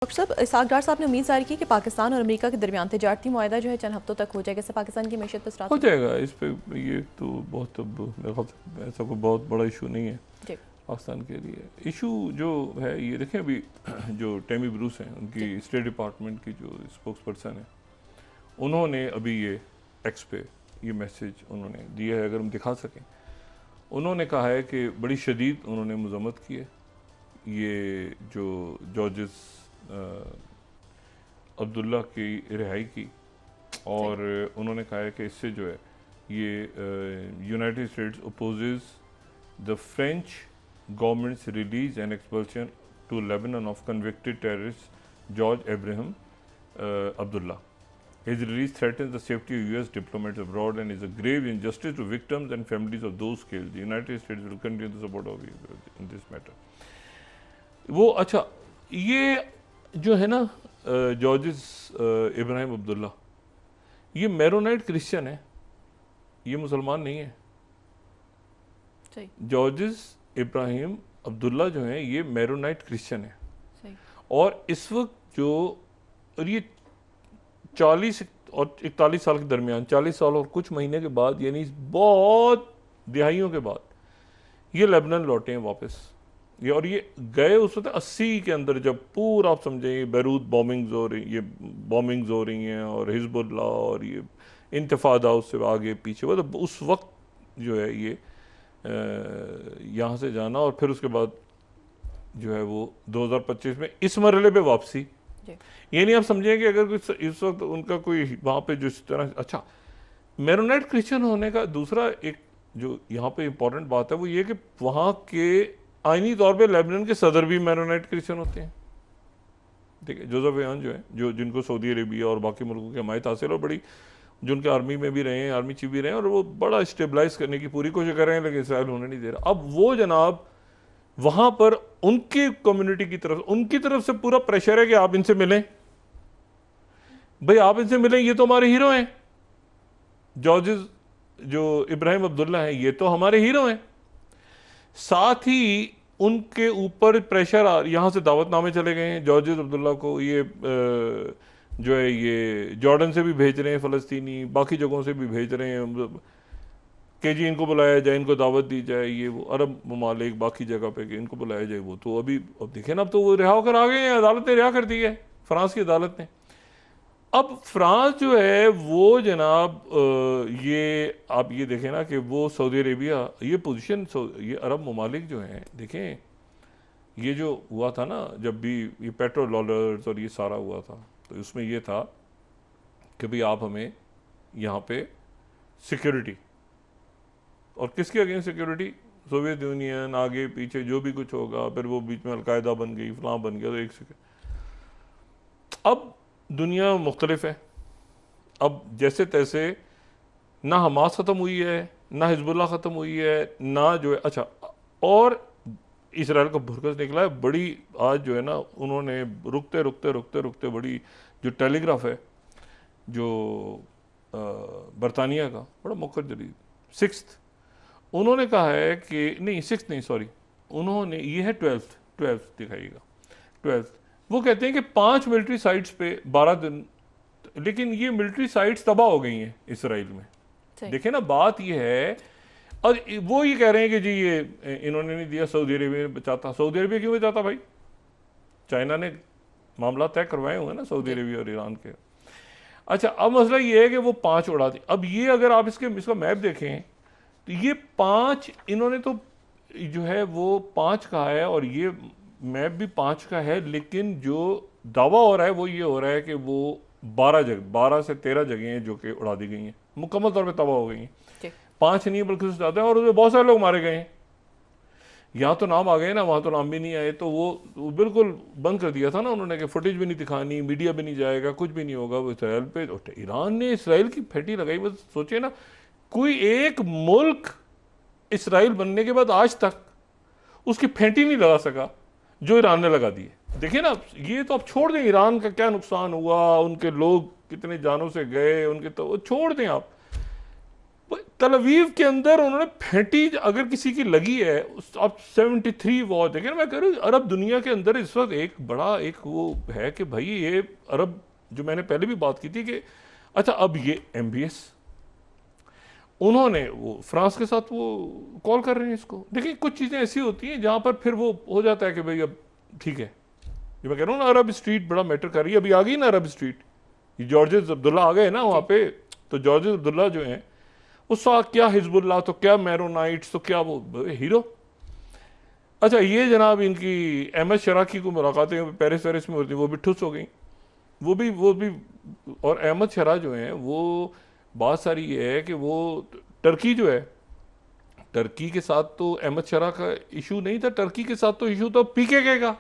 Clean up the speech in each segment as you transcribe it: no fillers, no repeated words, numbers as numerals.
Doctor साहब, इसाकडार साहब ने उम्मीद जाहिर की कि पाकिस्तान और अमेरिका के दरमियान तजारती मुआहदा जो है चंद हफ्तों तक हो जाएगा। इससे पाकिस्तान की मैशत पर हो जाएगा। इस पे ये तो बहुत, अब मेरे ख्याल से ऐसा कोई बहुत बड़ा इशू नहीं है जी पाकिस्तान के लिए। इशू जो है ये देखें, अभी जो टेमी ब्रूस हैं, उनकी स्टेट डिपार्टमेंट की जो स्पोक्स पर्सन है, उन्होंने अभी ये एक्स पे ये मैसेज उन्होंने दिया है, अगर हम दिखा सकें। उन्होंने कहा है कि बड़ी शदीद उन्होंने मजम्मत की है ये जो जॉर्जिस अब्दुल्ला की रिहाई की, और उन्होंने कहा है कि इससे जो है ये United States opposes the French government's release and expulsion to Lebanon of convicted terrorist George Abraham Abdullah. His release threatens the safety of US diplomats abroad and is a grave injustice to victims and families of those killed. The United States will continue to support of in this matter. वो अच्छा, ये जो है ना George's Ibrahim Abdullah, ये Maronite Christian है, ये मुसलमान नहीं है। सही। जॉर्जिस इब्राहिम अब्दुल्ला जो है ये मैरोनाइट क्रिश्चियन है। सही। और इस वक्त जो, और ये 40 और 41 साल के दरमियान, 40 साल और कुछ महीने के बाद, यानी बहुत दिहाइयों के बाद ये लेबनान लौटे हैं वापस। ये और ये गए उस वक्त 80 के अंदर, जब पूरा आप समझें बैरूत बॉम्बिंग्स हो रही, ये बॉम्बिंग्स हो रही हैं और हिजबुल्लाह और ये इंतफादा उससे आगे पीछे, मतलब उस वक्त जो है ये यहाँ से जाना, और फिर उसके बाद जो है वो 2025 में इस मरहले पे वापसी। ये नहीं आप समझें कि अगर कुछ इस वक्त उनका कोई वहाँ पे जो इस तरह, अच्छा मैरोनाइट क्रिश्चियन होने का दूसरा एक जो यहाँ पे इम्पोर्टेंट बात है वो ये कि वहाँ के आईनी तौर पे लेबनान के सदर भी मैरोनाइट क्रिश्चियन होते हैं। ठीक है, जोसेफ यान जो है, जो जिनको सऊदी अरेबिया और बाकी मुल्कों की हमायत हासिल, और बड़ी जो उनके आर्मी में भी रहे हैं, आर्मी चीफ भी रहे हैं, और वो बड़ा स्टेबलाइज करने की पूरी कोशिश कर रहे हैं, लेकिन इसराइल होने नहीं दे रहा। अब वो जनाब वहाँ पर उनकी कम्युनिटी की तरफ, उनकी तरफ से पूरा प्रेशर है कि आप इनसे मिलें, भाई आप इनसे मिलें, ये तो हमारे हीरो हैं। जॉर्जिस जो इब्राहिम अब्दुल्ला हैं ये तो हमारे हीरो हैं। साथ ही उनके ऊपर प्रेशर यहाँ से दावतनामे चले गए हैं जॉर्जिस अब्दुल्ला को, ये जो है ये जॉर्डन से भी भेज रहे हैं फ़लस्तीनी, बाकी जगहों से भी भेज रहे हैं कि जी इनको बुलाया जाए, इनको दावत दी जाए, ये वो अरब ममालिक बाकी जगह पे कि इनको बुलाया जाए। वो तो अभी अब देखें ना, अब तो वो रिहा होकर आ गए हैं, अदालत ने रिहा कर दी है, फ्रांस की अदालत ने। अब फ्रांस जो है वो जनाब ये आप ये देखें ना कि वो सऊदी अरेबिया, ये पोजीशन, ये अरब ममालिक जो हैं, देखें ये जो हुआ था ना, जब भी ये पेट्रो डॉलर्स और ये सारा हुआ था, तो उसमें ये था कि भाई आप हमें यहाँ पे सिक्योरिटी, और किसके अगेंस्ट सिक्योरिटी? सोवियत यूनियन, आगे पीछे जो भी कुछ होगा, फिर वो बीच में अलकायदा बन गई, फलां बन गया, तो एक सेकेंड। अब दुनिया मुख्तलिफ है, अब जैसे तैसे ना हमास ख़त्म हुई है, ना हिजबुल्लाह ख़त्म हुई है, ना जो है, अच्छा, और इसराइल का भुरकस निकला है बड़ी। आज जो है ना उन्होंने रुकते रुकते रुकते रुकते बड़ी जो टेलीग्राफ है जो बरतानिया का, बड़ा मुखर जरीद 6th, उन्होंने कहा है कि नहीं 6th नहीं, सॉरी, उन्होंने, ये है 12th दिखाइएगा, 12th। वो कहते हैं कि 5 मिलिट्री साइट्स पे 12 दिन, लेकिन ये मिलिट्री साइट्स तबाह हो गई हैं इसराइल में। देखें ना, बात ये है, और वो ये कह रहे हैं कि जी ये इन्होंने नहीं दिया, सऊदी अरेबिया ने बचाता। सऊदी अरेबिया क्यों बचाता भाई? चाइना ने मामला तय करवाए हुए ना सऊदी अरेबिया और ईरान के। अच्छा, अब मसला ये है कि वो 5 उड़ा दी। अब ये अगर आप इसका मैप देखें तो ये 5 इन्होंने तो जो है वो 5 कहा है, और ये मैप भी 5 का है, लेकिन जो दावा हो रहा है वो ये हो रहा है कि वो 12 से 13 जगह हैं जो कि उड़ा दी गई हैं, मुकम्मल तौर पे तबाह हो गई हैं। 5 नहीं बल्कि उससे ज़्यादा है, और उसमें बहुत सारे लोग मारे गए हैं। यहाँ तो नाम आ गए ना, वहाँ तो नाम भी नहीं आए, तो वो बिल्कुल बंद कर दिया था ना उन्होंने कि फुटेज भी नहीं दिखानी, मीडिया भी नहीं जाएगा, कुछ भी नहीं होगा। वो इसराइल पे, ईरान ने इसराइल की फेटी लगाई। बस सोचे ना, कोई एक मुल्क इसराइल बनने के बाद आज तक उसकी फेंटी नहीं लगा सका जो ईरान ने लगा दी है। देखिए ना, ये तो आप छोड़ दें ईरान का क्या नुकसान हुआ, उनके लोग कितने जानों से गए, उनके, तो छोड़ दें आप। तल अवीव के अंदर उन्होंने फेंटी, अगर किसी की लगी है अब 73 वॉर देखें, मैं कह रहा हूँ अरब दुनिया के अंदर इस वक्त एक बड़ा एक वो है कि भाई ये अरब, जो मैंने पहले भी बात की थी कि अच्छा अब ये MBS उन्होंने वो फ्रांस के साथ वो कॉल कर रहे हैं इसको। देखिए कुछ चीज़ें ऐसी होती हैं जहाँ पर फिर वो हो जाता है कि भाई अब ठीक है, ये मैं कह रहा हूँ ना अरब स्ट्रीट बड़ा मैटर कर रही है। अभी आ गई ना अरब स्ट्रीट, ये जॉर्जेस अब्दुल्ला आ गए ना वहाँ पे, तो जॉर्जेस अब्दुल्ला जो हैं वो क्या हिजबुल्लाह, तो क्या मैरोनाइट्स, तो क्या वो हीरो। अच्छा ये जनाब इनकी अहमद शराकी को मुलाकातें पेरिस वेरिस में होती, वो भी ठुस हो गई, वो भी। और अहमद शरा जो हैं वो बात सारी ये है कि वो टर्की जो है, टर्की के साथ तो अहमद शरा का इशू नहीं था, टर्की के साथ तो इशू था PKK का।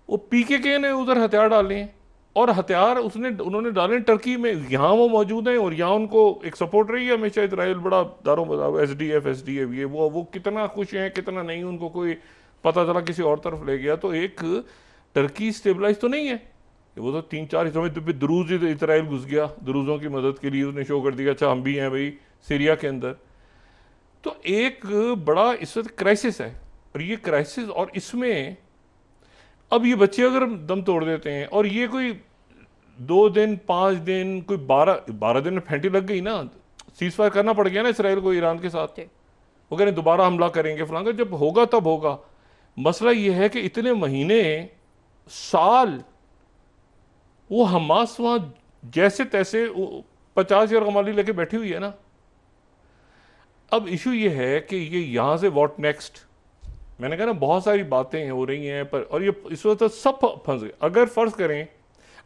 वो PKK ने उधर हथियार डाले हैं, और हथियार उन्होंने डाले टर्की में, यहाँ वो मौजूद हैं और यहाँ उनको एक सपोर्ट रही है हमेशा इसराइल बड़ा दारों मदार, SDF ये वो कितना खुश हैं कितना नहीं, उनको कोई पता चला किसी और तरफ ले गया। तो एक टर्की स्टेबलाइज तो नहीं है, वो तो 3-4 हिस्सों में, तो दरूज इसराइल घुस गया, दरूजों की मदद के लिए उसने शो कर दिया अच्छा हम भी हैं भाई सीरिया के अंदर। तो एक बड़ा इस वक्त क्राइसिस है, और ये क्राइसिस, और इसमें अब ये बच्चे अगर दम तोड़ देते हैं, और ये कोई 2 दिन 5 दिन, कोई 12 दिन में फेंटी लग गई ना, सीज फायर करना पड़ गया ना इसराइल को ईरान के साथ, वो कह रहे दोबारा हमला करेंगे फलांगा, जब होगा तब होगा। मसला ये है कि इतने महीने साल वो हमास वहां जैसे तैसे 50,000 कमाली लेके बैठी हुई है ना। अब इशू ये है कि ये यहां से व्हाट नेक्स्ट, मैंने कहा ना बहुत सारी बातें हो रही हैं पर, और ये इस वक्त सब फंस गए। अगर फर्ज करें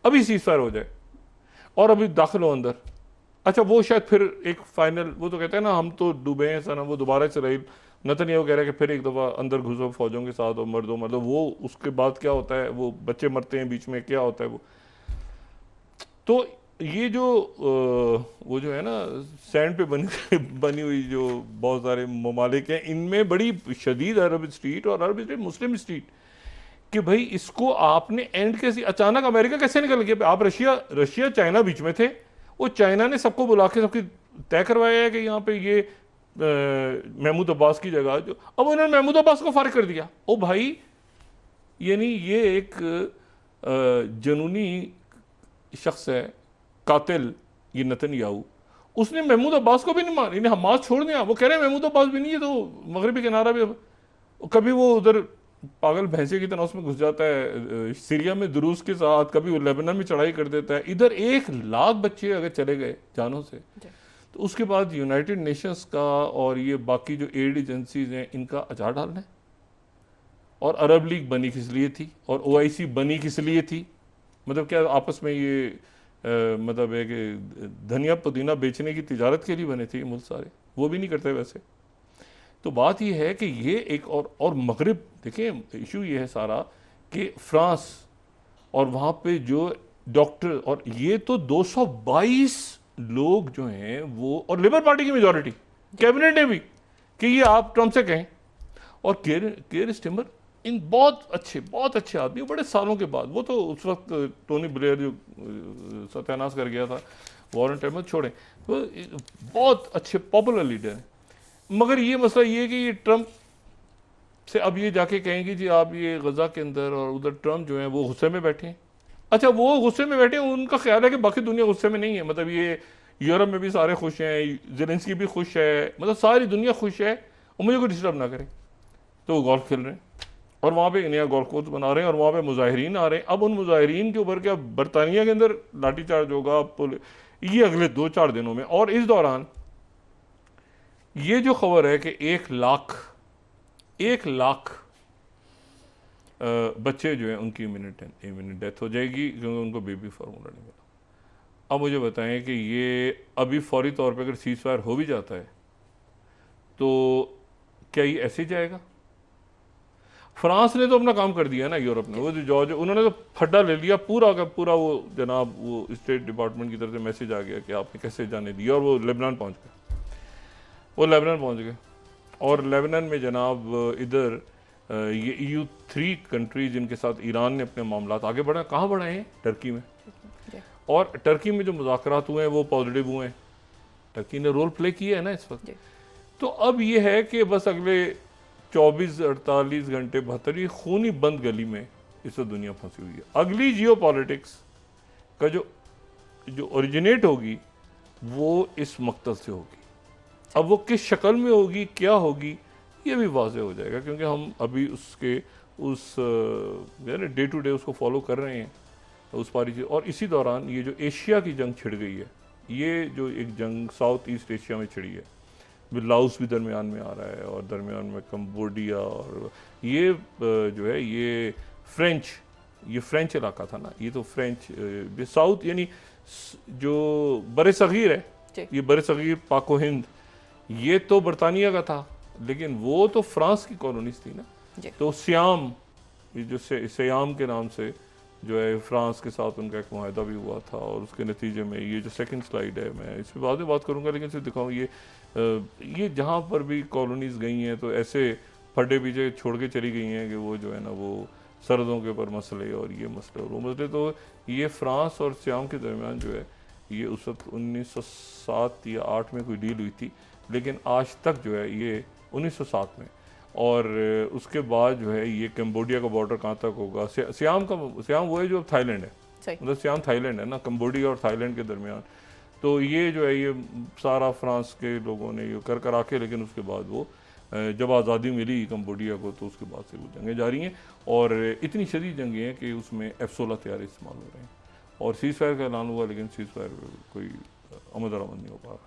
अभी सीज फायर हो जाए और अभी दाखिल हो अंदर, अच्छा वो शायद फिर एक फाइनल, वो तो कहते हैं ना हम तो डूबे हैं सना, वो दोबारा इसराइल नेतन्याहू कह रहा है कि फिर एक दफ़ा अंदर घुसो फौजों के साथ और मर दो, वो उसके बाद क्या होता है, वो बच्चे मरते हैं बीच में, क्या होता है वो। तो ये जो वो जो है ना सैंड पे बनी हुई जो बहुत सारे ममालिक हैं, इनमें बड़ी शदीद अरब स्ट्रीट और अरब स्ट्रीट मुस्लिम स्ट्रीट, कि भाई इसको आपने एंड कैसे, अचानक अमेरिका कैसे निकल गया। आप रशिया चाइना बीच में थे, वो चाइना ने सबको बुला के सबकी तय करवाया है कि यहाँ पे ये महमूद अब्बास की जगह, जो अब उन्होंने महमूद अब्बास को फारिग कर दिया। ओ भाई यानी ये एक जनूनी शख्स है, कातिल ये नेतन्याहू, उसने महमूद अब्बास को भी नहीं मान, इन्हें हमास छोड़ दिया। वो कह रहे हैं महमूद अब्बास भी नहीं है तो मगरबी किनारा भी, कभी वो उधर पागल भैंसे की तरह उसमें घुस जाता है सीरिया में दुरूस के साथ, कभी वो लेबनान में चढ़ाई कर देता है। इधर 1 लाख बच्चे अगर चले गए जानों से, तो उसके बाद यूनाइटेड नेशंस का और ये बाकी जो एड एजेंसीज हैं इनका अचार डालना है। और अरब लीग बनी किस लिए थी, और OIC बनी किस लिए थी, मतलब क्या आपस में ये मतलब है कि धनिया पुदीना बेचने की तिजारत के लिए बने थे ये मुल्क सारे, वो भी नहीं करते वैसे। तो बात ये है कि ये एक और मगरिब, देखिए इशू ये है सारा कि फ्रांस और वहाँ पे जो डॉक्टर, और ये तो 222 लोग जो हैं वो, और लेबर पार्टी की मेजॉरिटी कैबिनेट ने भी, कि ये आप ट्रम्प से कहें। और केयर स्टीमर इन बहुत अच्छे आदमी, बड़े सालों के बाद, वो तो उस वक्त टोनी ब्लेयर जो सत्यानाश कर गया था, वॉरेन टेमर छोड़ें, तो बहुत अच्छे पॉपुलर लीडर हैं। मगर ये मसला ये है कि ये ट्रम्प से अब ये जाके कहेंगे जी आप ये गजा के अंदर, और उधर ट्रम्प जो है वो गुस्से में बैठे हैं। अच्छा वो गुस्से में बैठे हैं, उनका ख्याल है कि बाकी दुनिया गुस्से में नहीं है, मतलब ये यूरोप में भी सारे खुश हैं, ज़ेलेंस्की भी खुश है, मतलब सारी दुनिया खुश है, और मुझे कोई डिस्टर्ब ना करे। तो वो गोल्फ खेल रहे हैं और वहाँ पे नया गोल्फ कोर्स बना रहे हैं, और वहाँ पे मुजाहिरीन आ रहे हैं। अब उन मुजाहिरीन के ऊपर क्या बरतानिया के अंदर लाठीचार्ज होगा ये अगले 2-4 दिनों में। और इस दौरान ये जो खबर है कि 1 लाख बच्चे जो हैं उनकी इमीडिएट डेथ हो जाएगी क्योंकि उनको बेबी फार्मूला नहीं मिला। अब मुझे बताएं कि ये अभी फौरी तौर पे अगर सीज फायर हो भी जाता है तो क्या ये ऐसे जाएगा? फ्रांस ने तो अपना काम कर दिया ना, यूरोप ने, वो जो जॉर्ज उन्होंने तो फड्डा ले लिया पूरा का पूरा, वो जनाब वो स्टेट डिपार्टमेंट की तरफ से मैसेज आ गया कि आपने कैसे जाने दिया, और वो लेबनान पहुँच गए। और लेबनान में जनाब इधर ये EU3 कंट्रीज जिनके साथ ईरान ने अपने मामलात आगे बढ़ाए, कहाँ बढ़ाए हैं? टर्की में। और टर्की में जो मुज़ाकरात हुए हैं वो पॉजिटिव हुए हैं, टर्की ने रोल प्ले किया है ना इस वक्त। जी। तो अब ये है कि बस अगले 24-48 घंटे 72 ये खूनी बंद गली में इस वक्त दुनिया फंसी हुई है। अगली जियो पॉलिटिक्स का जो ओरिजिनेट होगी वो इस मकतल से होगी। अब वो किस शक्ल में होगी, क्या होगी, ये भी वाज़ेह हो जाएगा, क्योंकि हम अभी उसके उस डे टू डे उसको फॉलो कर रहे हैं उस पारी चीज़। और इसी दौरान ये जो एशिया की जंग छिड़ गई है, ये जो एक जंग साउथ ईस्ट एशिया में छिड़ी है, लाओस भी दरमियान में आ रहा है और दरमियान में कंबोडिया, और ये जो है ये फ्रेंच इलाका था ना, ये तो फ्रेंच साउथ यानी जो बरे सगीर है, जी। ये बरे सगीर पाको हिंद, ये तो बरतानिया का था, लेकिन वो तो फ्रांस की कॉलोनीज थी ना। जी। तो सियाम, ये जो सियाम के नाम से जो है फ्रांस के साथ उनका एक मुआहदा भी हुआ था, और उसके नतीजे में ये जो सेकंड स्लाइड है, मैं इस पर बाद में बात करूंगा, लेकिन सिर्फ दिखाऊँ ये जहाँ पर भी कॉलोनीज गई हैं तो ऐसे फड्डे पीछे छोड़ के चली गई हैं कि वो जो है ना वो सरहदों के ऊपर मसले और ये मसले और वो मसले। तो ये फ्रांस और सियाम के दरमियान जो है ये उस वक्त 1907 या 8 में कोई डील हुई थी, लेकिन आज तक जो है ये 1907 में, और उसके बाद जो है ये कंबोडिया का बॉर्डर कहाँ तक होगा, सियाम वो है जो थाईलैंड है, सही। मतलब सियाम थाईलैंड है ना, कंबोडिया और थाईलैंड के दरमियान। तो ये जो है ये सारा फ्रांस के लोगों ने ये कर आके, लेकिन उसके बाद वो जब आज़ादी मिली कंबोडिया को तो उसके बाद से वो जंगें जारी हैं, और इतनी शदीद जंगें हैं कि उसमें F-16 हथियार इस्तेमाल हो रहे हैं, और सीज़ फायर का ऐलान हुआ, लेकिन सीज़ फायर कोई अमल दरामद नहीं हो पा रहा।